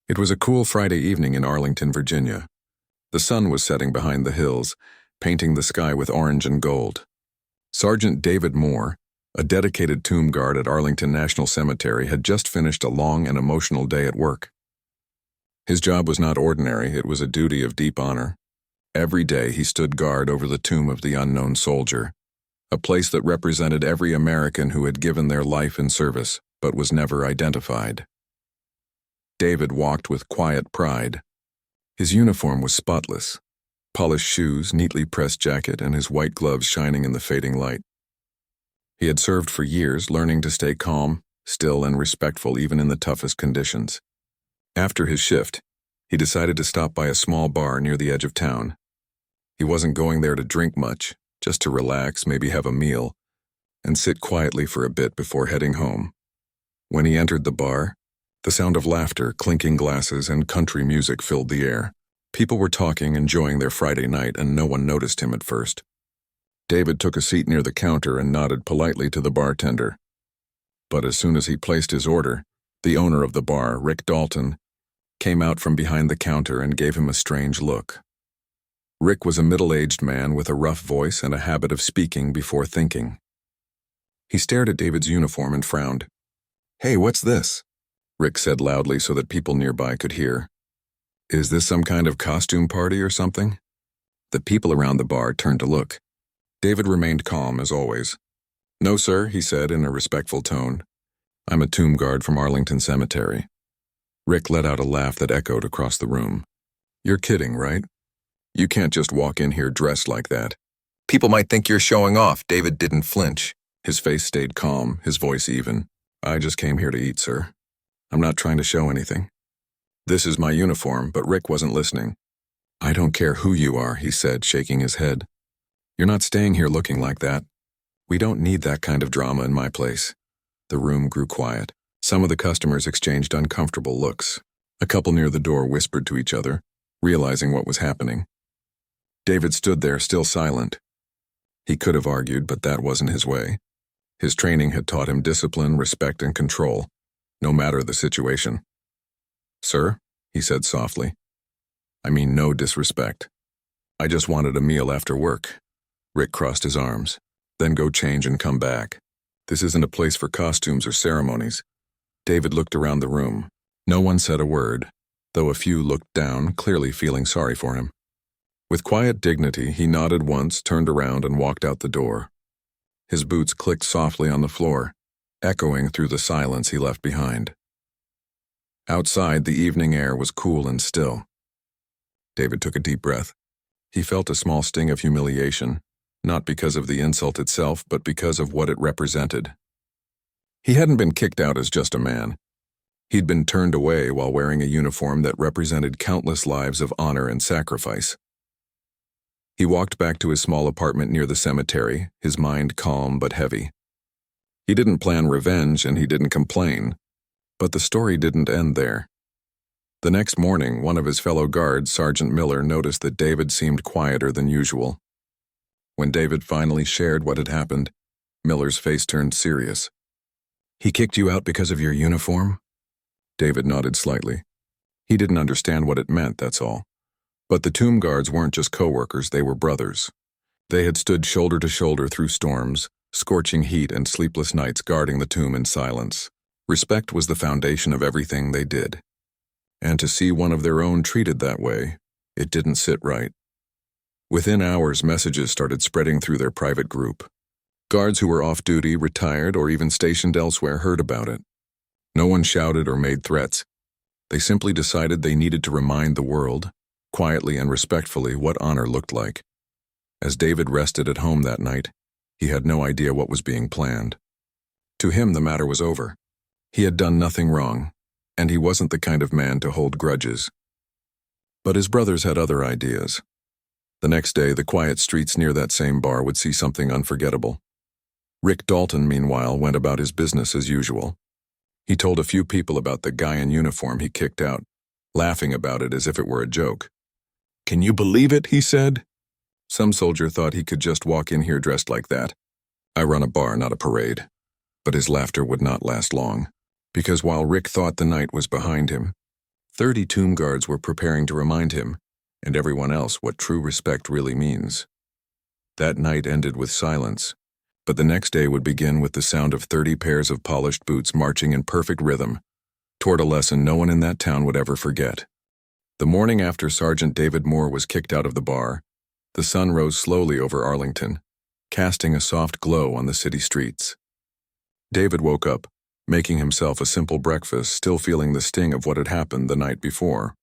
It was a cool Friday evening in Arlington, Virginia. The sun was setting behind the hills, painting the sky with orange and gold. Sergeant David Moore, a dedicated tomb guard at Arlington National Cemetery, had just finished a long and emotional day at work. His job was not ordinary, it was a duty of deep honor. Every day he stood guard over the tomb of the unknown soldier, a place that represented every American who had given their life in service but was never identified. David walked with quiet pride. His uniform was spotless, polished shoes, neatly pressed jacket, and his white gloves shining in the fading light. He had served for years, learning to stay calm, still, and respectful even in the toughest conditions. After his shift, he decided to stop by a small bar near the edge of town. He wasn't going there to drink much, just to relax, maybe have a meal, and sit quietly for a bit before heading home. When he entered the bar, the sound of laughter, clinking glasses, and country music filled the air. People were talking, enjoying their Friday night, and no one noticed him at first. David took a seat near the counter and nodded politely to the bartender. But as soon as he placed his order, the owner of the bar, Rick Dalton, came out from behind the counter and gave him a strange look. Rick was a middle-aged man with a rough voice and a habit of speaking before thinking. He stared at David's uniform and frowned. "Hey, what's this?" Rick said loudly so that people nearby could hear. "Is this some kind of costume party or something?" The people around the bar turned to look. David remained calm, as always. "No, sir," he said in a respectful tone. "I'm a tomb guard from Arlington Cemetery." Rick let out a laugh that echoed across the room. "You're kidding, right? You can't just walk in here dressed like that." "People might think you're showing off." David didn't flinch. His face stayed calm, his voice even. "I just came here to eat, sir. I'm not trying to show anything. This is my uniform," but Rick wasn't listening. "I don't care who you are," he said, shaking his head. "You're not staying here looking like that. We don't need that kind of drama in my place." The room grew quiet. Some of the customers exchanged uncomfortable looks. A couple near the door whispered to each other, realizing what was happening. David stood there, still silent. He could have argued, but that wasn't his way. His training had taught him discipline, respect, and control, no matter the situation. "Sir," he said softly. "I mean no disrespect. I just wanted a meal after work." Rick crossed his arms. "Then go change and come back. This isn't a place for costumes or ceremonies." David looked around the room. No one said a word, though a few looked down, clearly feeling sorry for him. With quiet dignity, he nodded once, turned around, and walked out the door. His boots clicked softly on the floor, echoing through the silence he left behind. Outside, the evening air was cool and still. David took a deep breath. He felt a small sting of humiliation, not because of the insult itself, but because of what it represented. He hadn't been kicked out as just a man. He'd been turned away while wearing a uniform that represented countless lives of honor and sacrifice. He walked back to his small apartment near the cemetery, his mind calm but heavy. He didn't plan revenge and he didn't complain, but the story didn't end there. The next morning, one of his fellow guards, Sergeant Miller, noticed that David seemed quieter than usual. When David finally shared what had happened, Miller's face turned serious. "He kicked you out because of your uniform?" David nodded slightly. He didn't understand what it meant, that's all. But the tomb guards weren't just co-workers, they were brothers. They had stood shoulder to shoulder through storms, scorching heat, and sleepless nights guarding the tomb in silence. Respect was the foundation of everything they did. And to see one of their own treated that way, it didn't sit right. Within hours, messages started spreading through their private group. Guards who were off-duty, retired, or even stationed elsewhere heard about it. No one shouted or made threats. They simply decided they needed to remind the world, quietly and respectfully, what honor looked like. As David rested at home that night, he had no idea what was being planned. To him, the matter was over. He had done nothing wrong, and he wasn't the kind of man to hold grudges. But his brothers had other ideas. The next day, the quiet streets near that same bar would see something unforgettable. Rick Dalton, meanwhile, went about his business as usual. He told a few people about the guy in uniform he kicked out, laughing about it as if it were a joke. "Can you believe it?" he said. "Some soldier thought he could just walk in here dressed like that. I run a bar, not a parade." But his laughter would not last long, because while Rick thought the night was behind him, 30 tomb guards were preparing to remind him, and everyone else, what true respect really means. That night ended with silence, but the next day would begin with the sound of 30 pairs of polished boots marching in perfect rhythm toward a lesson no one in that town would ever forget. The morning after Sergeant David Moore was kicked out of the bar, the sun rose slowly over Arlington, casting a soft glow on the city streets. David woke up, making himself a simple breakfast, still feeling the sting of what had happened the night before.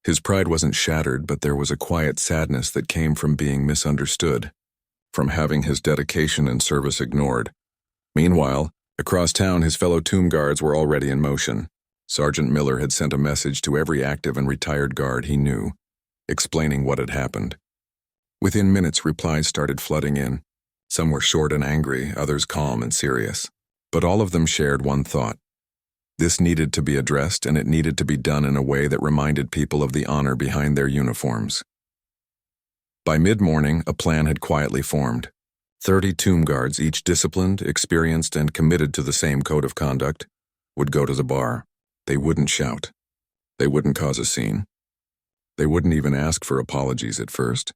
His pride wasn't shattered, but there was a quiet sadness that came from being misunderstood, from having his dedication and service ignored. Meanwhile, across town, his fellow tomb guards were already in motion. Sergeant Miller had sent a message to every active and retired guard he knew, explaining what had happened. Within minutes, replies started flooding in. Some were short and angry, others calm and serious. But all of them shared one thought. This needed to be addressed, and it needed to be done in a way that reminded people of the honor behind their uniforms. By mid-morning, a plan had quietly formed. 30 tomb guards, each disciplined, experienced, and committed to the same code of conduct, would go to the bar. They wouldn't shout. They wouldn't cause a scene. They wouldn't even ask for apologies at first.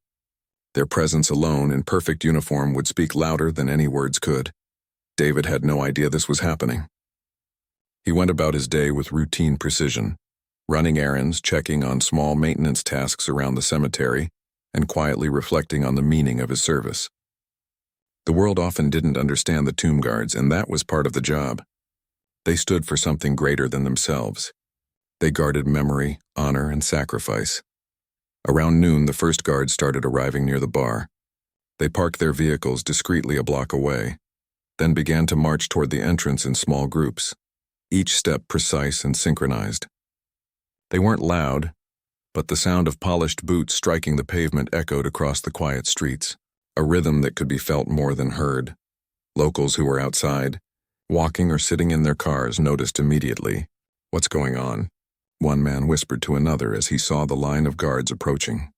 Their presence alone in perfect uniform would speak louder than any words could. David had no idea this was happening. He went about his day with routine precision, running errands, checking on small maintenance tasks around the cemetery, and quietly reflecting on the meaning of his service. The world often didn't understand the tomb guards, and that was part of the job. They stood for something greater than themselves. They guarded memory, honor, and sacrifice. Around noon, the first guards started arriving near the bar. They parked their vehicles discreetly a block away, then began to march toward the entrance in small groups, each step precise and synchronized. They weren't loud, but the sound of polished boots striking the pavement echoed across the quiet streets, a rhythm that could be felt more than heard. Locals who were outside, walking or sitting in their cars, noticed immediately. "What's going on?" one man whispered to another as he saw the line of guards approaching.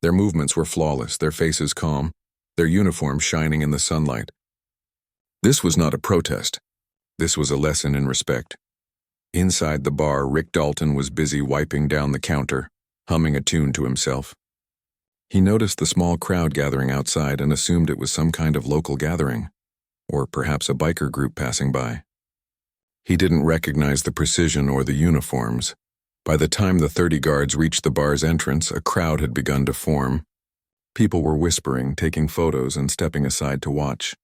Their movements were flawless, their faces calm, their uniforms shining in the sunlight. This was not a protest. This was a lesson in respect. Inside the bar, Rick Dalton was busy wiping down the counter, humming a tune to himself. He noticed the small crowd gathering outside and assumed it was some kind of local gathering, or perhaps a biker group passing by. He didn't recognize the precision or the uniforms. By the time the 30 guards reached the bar's entrance, a crowd had begun to form. People were whispering, taking photos, and stepping aside to watch.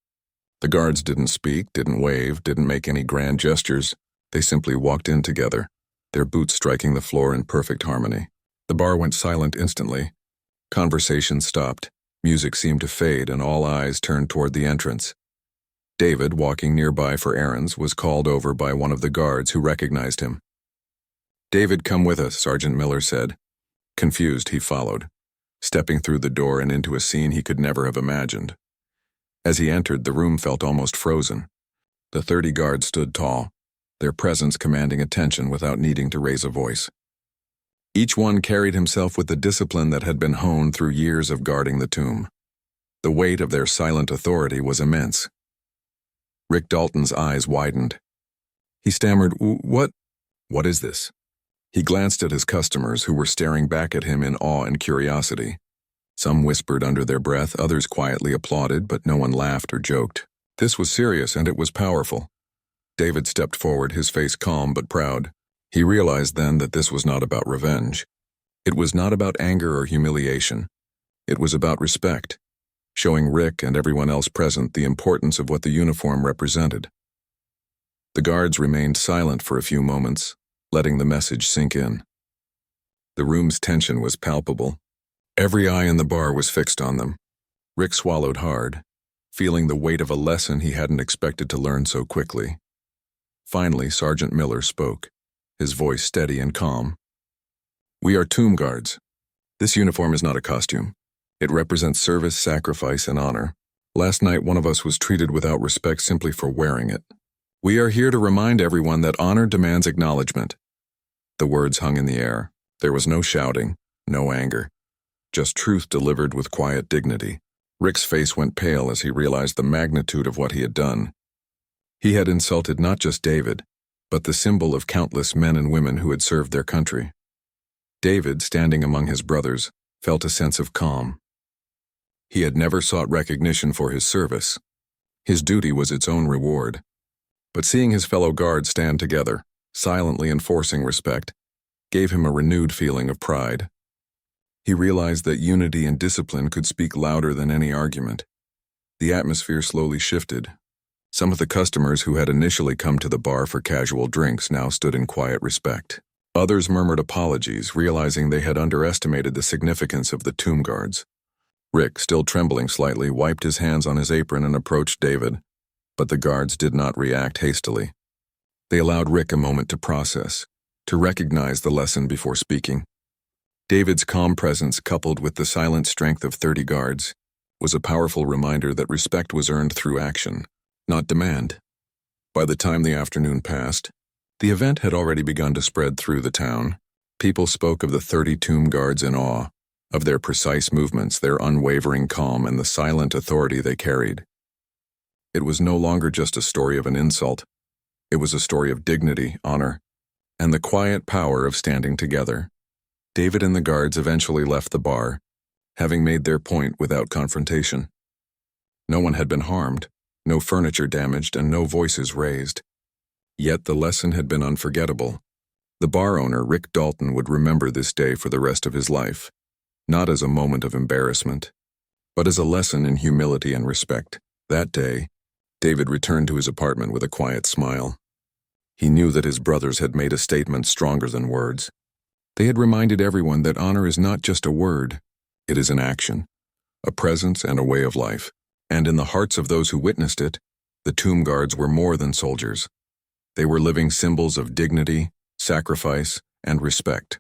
The guards didn't speak, didn't wave, didn't make any grand gestures. They simply walked in together, their boots striking the floor in perfect harmony. The bar went silent instantly. Conversation stopped, music seemed to fade, and all eyes turned toward the entrance. David, walking nearby for errands, was called over by one of the guards who recognized him. "David, come with us," Sergeant Miller said. Confused, he followed, stepping through the door and into a scene he could never have imagined. As he entered, the room felt almost frozen. The 30 guards stood tall, their presence commanding attention without needing to raise a voice. Each one carried himself with the discipline that had been honed through years of guarding the tomb. The weight of their silent authority was immense. Rick Dalton's eyes widened. He stammered, What is this?" He glanced at his customers, who were staring back at him in awe and curiosity. Some whispered under their breath, others quietly applauded, but no one laughed or joked. This was serious, and it was powerful. David stepped forward, his face calm but proud. He realized then that this was not about revenge. It was not about anger or humiliation. It was about respect, showing Rick and everyone else present the importance of what the uniform represented. The guards remained silent for a few moments, letting the message sink in. The room's tension was palpable. Every eye in the bar was fixed on them. Rick swallowed hard, feeling the weight of a lesson he hadn't expected to learn so quickly. Finally, Sergeant Miller spoke, his voice steady and calm. "We are tomb guards. This uniform is not a costume. It represents service, sacrifice, and honor. Last night, one of us was treated without respect simply for wearing it. We are here to remind everyone that honor demands acknowledgement." The words hung in the air. There was no shouting, no anger, just truth delivered with quiet dignity. Rick's face went pale as he realized the magnitude of what he had done. He had insulted not just David, but the symbol of countless men and women who had served their country. David, standing among his brothers, felt a sense of calm. He had never sought recognition for his service. His duty was its own reward. But seeing his fellow guards stand together, silently enforcing respect, gave him a renewed feeling of pride. He realized that unity and discipline could speak louder than any argument. The atmosphere slowly shifted. Some of the customers who had initially come to the bar for casual drinks now stood in quiet respect. Others murmured apologies, realizing they had underestimated the significance of the tomb guards. Rick, still trembling slightly, wiped his hands on his apron and approached David, but the guards did not react hastily. They allowed Rick a moment to process, to recognize the lesson before speaking. David's calm presence, coupled with the silent strength of 30 guards, was a powerful reminder that respect was earned through action, not demand. By the time the afternoon passed, the event had already begun to spread through the town. People spoke of the 30 tomb guards in awe, of their precise movements, their unwavering calm, and the silent authority they carried. It was no longer just a story of an insult. It was a story of dignity, honor, and the quiet power of standing together. David and the guards eventually left the bar, having made their point without confrontation. No one had been harmed, no furniture damaged, and no voices raised. Yet the lesson had been unforgettable. The bar owner, Rick Dalton, would remember this day for the rest of his life, not as a moment of embarrassment, but as a lesson in humility and respect. That day, David returned to his apartment with a quiet smile. He knew that his brothers had made a statement stronger than words. They had reminded everyone that honor is not just a word, it is an action, a presence and a way of life. And in the hearts of those who witnessed it, the tomb guards were more than soldiers. They were living symbols of dignity, sacrifice, and respect.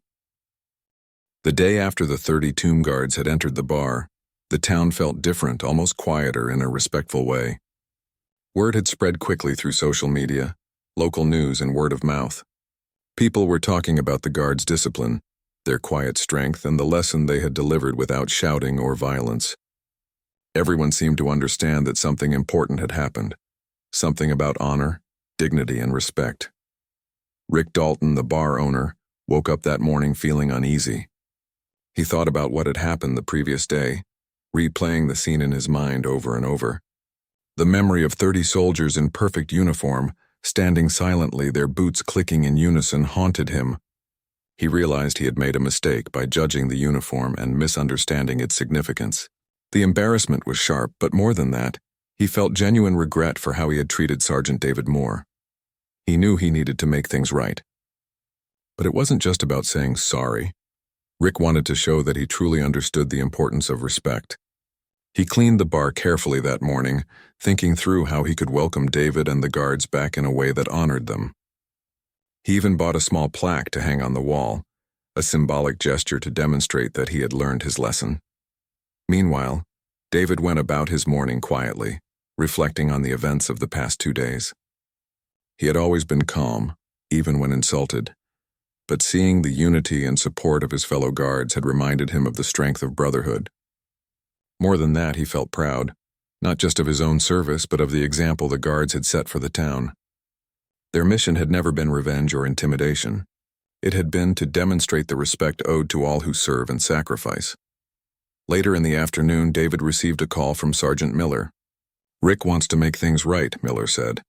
The day after the 30 tomb guards had entered the bar, the town felt different, almost quieter in a respectful way. Word had spread quickly through social media, local news, and word of mouth. People were talking about the guards' discipline, their quiet strength, and the lesson they had delivered without shouting or violence. Everyone seemed to understand that something important had happened, something about honor, dignity, and respect. Rick Dalton, the bar owner, woke up that morning feeling uneasy. He thought about what had happened the previous day, replaying the scene in his mind over and over. The memory of 30 soldiers in perfect uniform, standing silently, their boots clicking in unison, haunted him. He realized he had made a mistake by judging the uniform and misunderstanding its significance. The embarrassment was sharp, but more than that, he felt genuine regret for how he had treated Sergeant David Moore. He knew he needed to make things right. But it wasn't just about saying sorry. Rick wanted to show that he truly understood the importance of respect. He cleaned the bar carefully that morning, thinking through how he could welcome David and the guards back in a way that honored them. He even bought a small plaque to hang on the wall, a symbolic gesture to demonstrate that he had learned his lesson. Meanwhile, David went about his morning quietly, reflecting on the events of the past 2 days. He had always been calm, even when insulted, but seeing the unity and support of his fellow guards had reminded him of the strength of brotherhood. More than that, he felt proud, not just of his own service, but of the example the guards had set for the town. Their mission had never been revenge or intimidation. It had been to demonstrate the respect owed to all who serve and sacrifice. Later in the afternoon, David received a call from Sergeant Miller. "Rick wants to make things right," Miller said.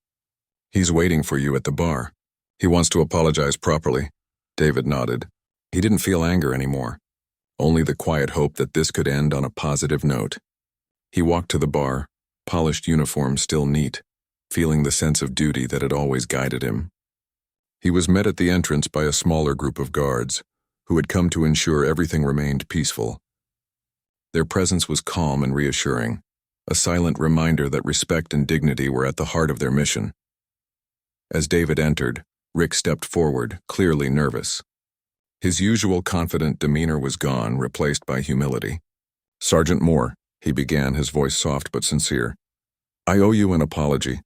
"He's waiting for you at the bar. He wants to apologize properly." David nodded. He didn't feel anger anymore, only the quiet hope that this could end on a positive note. He walked to the bar, polished uniform still neat, feeling the sense of duty that had always guided him. He was met at the entrance by a smaller group of guards, who had come to ensure everything remained peaceful. Their presence was calm and reassuring, a silent reminder that respect and dignity were at the heart of their mission. As David entered, Rick stepped forward, clearly nervous. His usual confident demeanor was gone, replaced by humility. "Sergeant Moore," he began, his voice soft but sincere, "I owe you an apology.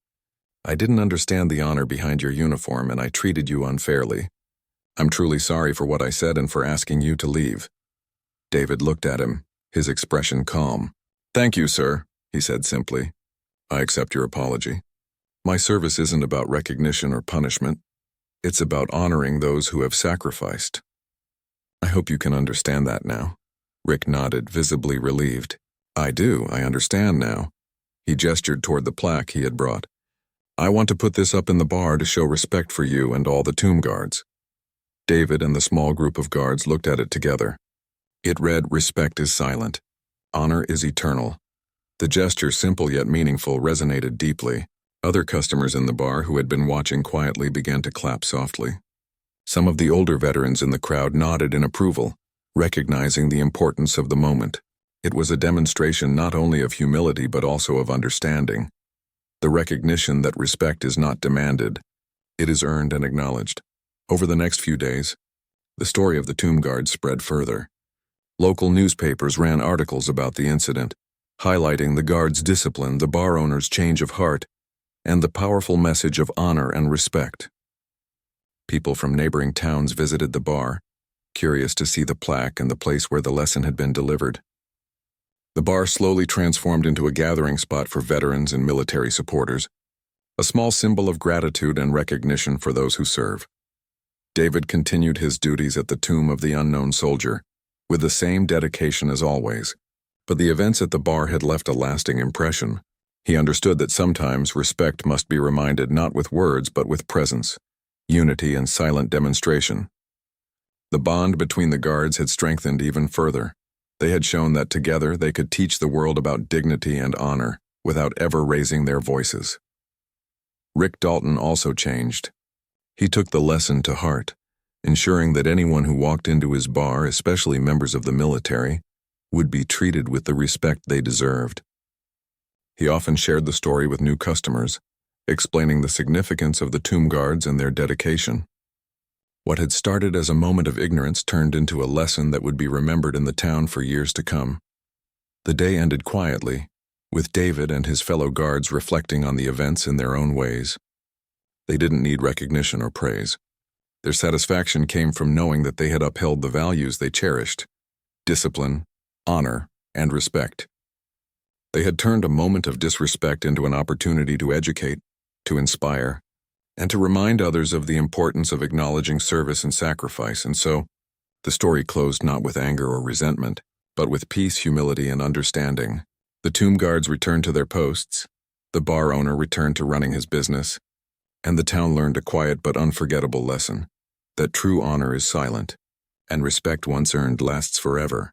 I didn't understand the honor behind your uniform, and I treated you unfairly. I'm truly sorry for what I said and for asking you to leave." David looked at him, his expression calm. "Thank you, sir," he said simply. "I accept your apology. My service isn't about recognition or punishment. It's about honoring those who have sacrificed. I hope you can understand that now. Rick nodded, visibly relieved. I do, I understand now. He gestured toward the plaque he had brought. I want to put this up in the bar to show respect for you and all the tomb guards. David and the small group of guards looked at it together. It read, "Respect is silent. Honor is eternal." The gesture, simple yet meaningful, resonated deeply. Other customers in the bar who had been watching quietly began to clap softly. Some of the older veterans in the crowd nodded in approval, recognizing the importance of the moment. It was a demonstration not only of humility but also of understanding. The recognition that respect is not demanded, it is earned and acknowledged. Over the next few days, the story of the tomb guards spread further. Local newspapers ran articles about the incident, highlighting the guards' discipline, the bar owner's change of heart, and the powerful message of honor and respect. People from neighboring towns visited the bar, curious to see the plaque and the place where the lesson had been delivered. The bar slowly transformed into a gathering spot for veterans and military supporters, a small symbol of gratitude and recognition for those who serve. David continued his duties at the tomb of the unknown soldier, with the same dedication as always, but the events at the bar had left a lasting impression. He understood that sometimes respect must be reminded not with words but with presence, unity, and silent demonstration. The bond between the guards had strengthened even further. They had shown that together they could teach the world about dignity and honor without ever raising their voices. Rick Dalton also changed. He took the lesson to heart, ensuring that anyone who walked into his bar, especially members of the military, would be treated with the respect they deserved. He often shared the story with new customers, explaining the significance of the tomb guards and their dedication. What had started as a moment of ignorance turned into a lesson that would be remembered in the town for years to come. The day ended quietly, with David and his fellow guards reflecting on the events in their own ways. They didn't need recognition or praise. Their satisfaction came from knowing that they had upheld the values they cherished: discipline, honor, and respect. They had turned a moment of disrespect into an opportunity to educate, to inspire, and to remind others of the importance of acknowledging service and sacrifice. And so, the story closed not with anger or resentment, but with peace, humility, and understanding. The tomb guards returned to their posts, the bar owner returned to running his business, and the town learned a quiet but unforgettable lesson: that true honor is silent, and respect once earned lasts forever.